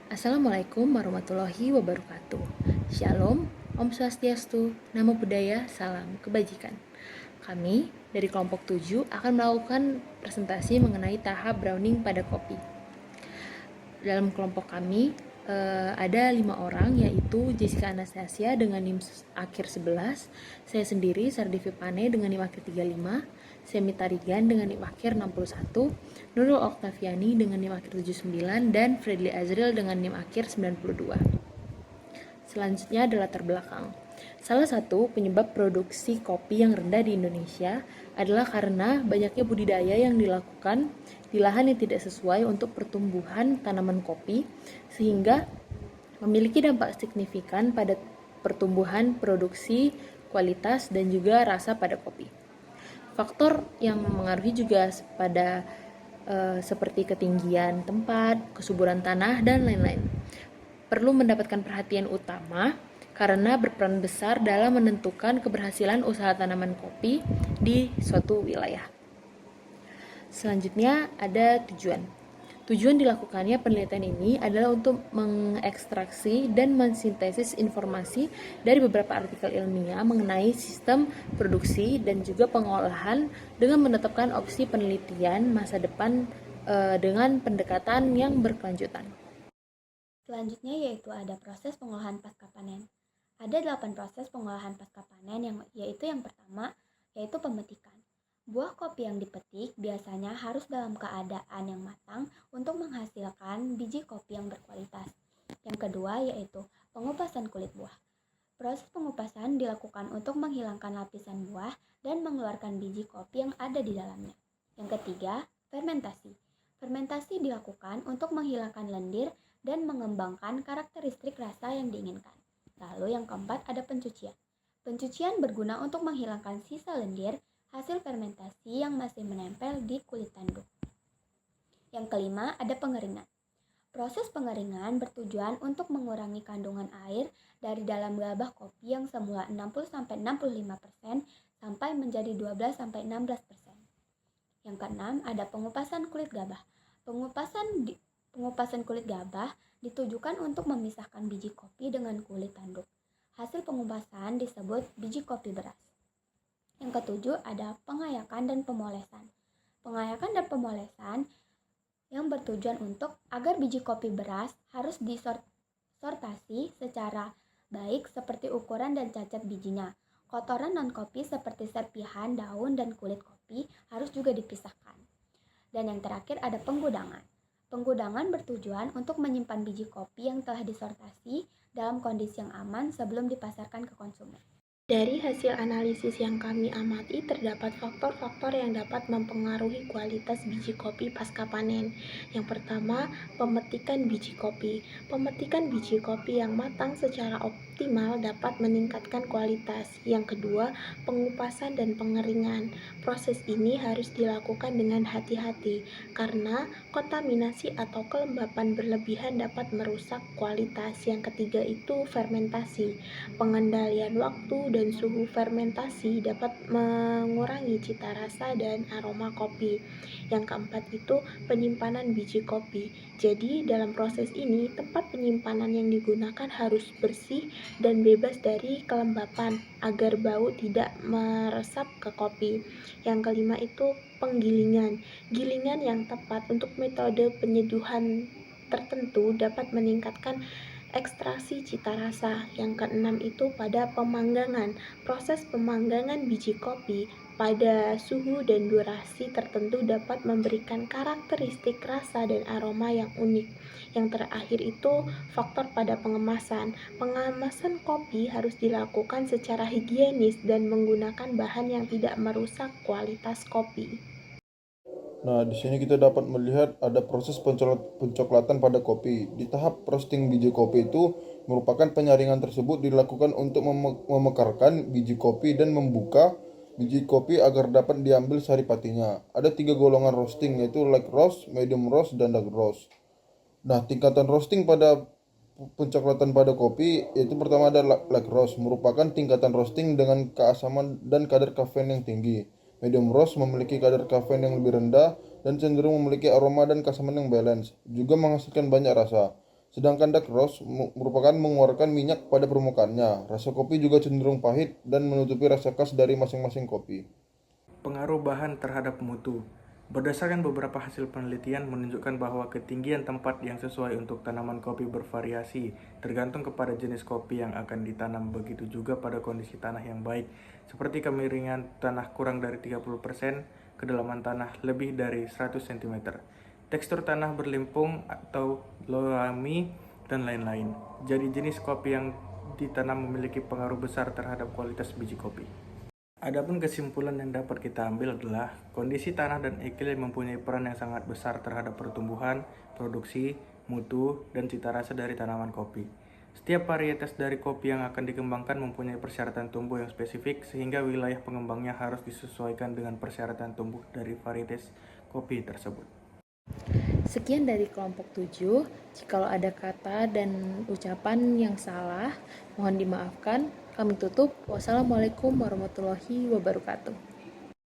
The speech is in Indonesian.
Assalamualaikum warahmatullahi wabarakatuh. Shalom, Om Swastiastu, Namo Buddhaya, Salam Kebajikan. Kami dari kelompok 7 akan melakukan presentasi mengenai tahap browning pada kopi. Dalam kelompok kami ada 5 orang, yaitu Jessica Anastasia dengan NIM akhir 11, saya sendiri Sardivi Pane dengan NIM akhir 35, Semi Tarigan dengan NIM akhir 61, Nurul Oktaviani dengan NIM akhir 79, dan Fredly Azril dengan NIM akhir 92. Selanjutnya adalah latar belakang. Salah satu penyebab produksi kopi yang rendah di Indonesia adalah karena banyaknya budidaya yang dilakukan di lahan yang tidak sesuai untuk pertumbuhan tanaman kopi, sehingga memiliki dampak signifikan pada pertumbuhan produksi, kualitas, dan juga rasa pada kopi. Faktor yang mengaruhi juga pada seperti ketinggian tempat, kesuburan tanah, dan lain-lain perlu mendapatkan perhatian utama karena berperan besar dalam menentukan keberhasilan usaha tanaman kopi di suatu wilayah. Selanjutnya ada tujuan. Tujuan dilakukannya penelitian ini adalah untuk mengekstraksi dan mensintesis informasi dari beberapa artikel ilmiah mengenai sistem produksi dan juga pengolahan dengan menetapkan opsi penelitian masa depan dengan pendekatan yang berkelanjutan. Selanjutnya yaitu ada proses pengolahan pasca panen. Ada 8 proses pengolahan pasca panen yaitu yang pertama yaitu pemetikan. Buah kopi yang dipetik biasanya harus dalam keadaan yang matang untuk menghasilkan biji kopi yang berkualitas. Yang kedua yaitu pengupasan kulit buah. Proses pengupasan dilakukan untuk menghilangkan lapisan buah dan mengeluarkan biji kopi yang ada di dalamnya. Yang ketiga, fermentasi. Fermentasi dilakukan untuk menghilangkan lendir dan mengembangkan karakteristik rasa yang diinginkan. Lalu yang keempat ada pencucian. Pencucian berguna untuk menghilangkan sisa lendir hasil fermentasi yang masih menempel di kulit tanduk. Yang kelima ada pengeringan. Proses pengeringan bertujuan untuk mengurangi kandungan air dari dalam gabah kopi yang semula 60-65% sampai menjadi 12-16%. Yang keenam ada pengupasan kulit gabah. Pengupasan kulit gabah ditujukan untuk memisahkan biji kopi dengan kulit tanduk. Hasil pengupasan disebut biji kopi beras. Yang ketujuh ada pengayakan dan pemolesan. Pengayakan dan pemolesan yang bertujuan untuk agar biji kopi beras harus disortasi secara baik seperti ukuran dan cacat bijinya. Kotoran non-kopi seperti serpihan, daun, dan kulit kopi harus juga dipisahkan. Dan yang terakhir ada penggudangan. Penggudangan bertujuan untuk menyimpan biji kopi yang telah disortasi dalam kondisi yang aman sebelum dipasarkan ke konsumen. Dari hasil analisis yang kami amati, terdapat faktor-faktor yang dapat mempengaruhi kualitas biji kopi pasca panen. Yang pertama, pemetikan biji kopi. Pemetikan biji kopi yang matang secara optimal dapat meningkatkan kualitas. Yang kedua, pengupasan dan pengeringan. Proses ini harus dilakukan dengan hati-hati, karena kontaminasi atau kelembapan berlebihan dapat merusak kualitas. Yang ketiga itu fermentasi. Pengendalian waktu dan suhu fermentasi dapat mengurangi cita rasa dan aroma kopi. Yang keempat itu penyimpanan biji kopi. Jadi dalam proses ini tempat penyimpanan yang digunakan harus bersih dan bebas dari kelembapan agar bau tidak meresap ke kopi. Yang kelima itu penggilingan. Gilingan yang tepat untuk metode penyeduhan tertentu dapat meningkatkan ekstraksi cita rasa. Yang keenam itu pada pemanggangan. Proses pemanggangan biji kopi pada suhu dan durasi tertentu dapat memberikan karakteristik rasa dan aroma yang unik. Yang terakhir itu faktor pada pengemasan. Pengemasan kopi harus dilakukan secara higienis dan menggunakan bahan yang tidak merusak kualitas kopi. Nah, di sini kita dapat melihat ada proses pencoklatan pada kopi. Di tahap roasting biji kopi itu merupakan penyaringan tersebut dilakukan untuk memekarkan biji kopi dan membuka biji kopi agar dapat diambil saripatinya. Ada 3 golongan roasting, yaitu light roast, medium roast, dan dark roast. Nah, tingkatan roasting pada pencoklatan pada kopi yaitu pertama ada light roast, merupakan tingkatan roasting dengan keasaman dan kadar kafein yang tinggi. Medium roast memiliki kadar kafein yang lebih rendah dan cenderung memiliki aroma dan keasaman yang balance, juga menghasilkan banyak rasa. Sedangkan dark roast merupakan mengeluarkan minyak pada permukaannya. Rasa kopi juga cenderung pahit dan menutupi rasa khas dari masing-masing kopi. Pengaruh bahan terhadap mutu. Berdasarkan beberapa hasil penelitian menunjukkan bahwa ketinggian tempat yang sesuai untuk tanaman kopi bervariasi, tergantung kepada jenis kopi yang akan ditanam. Begitu juga pada kondisi tanah yang baik, seperti kemiringan tanah kurang dari 30%, kedalaman tanah lebih dari 100 cm, tekstur tanah berlimpung atau loamy, dan lain-lain. Jadi jenis kopi yang ditanam memiliki pengaruh besar terhadap kualitas biji kopi. Adapun kesimpulan yang dapat kita ambil adalah kondisi tanah dan iklim mempunyai peran yang sangat besar terhadap pertumbuhan, produksi, mutu, dan cita rasa dari tanaman kopi. Setiap varietas dari kopi yang akan dikembangkan mempunyai persyaratan tumbuh yang spesifik sehingga wilayah pengembangnya harus disesuaikan dengan persyaratan tumbuh dari varietas kopi tersebut. Sekian dari kelompok 7. Jikalau ada kata dan ucapan yang salah, mohon dimaafkan. Kami tutup. Wassalamualaikum warahmatullahi wabarakatuh.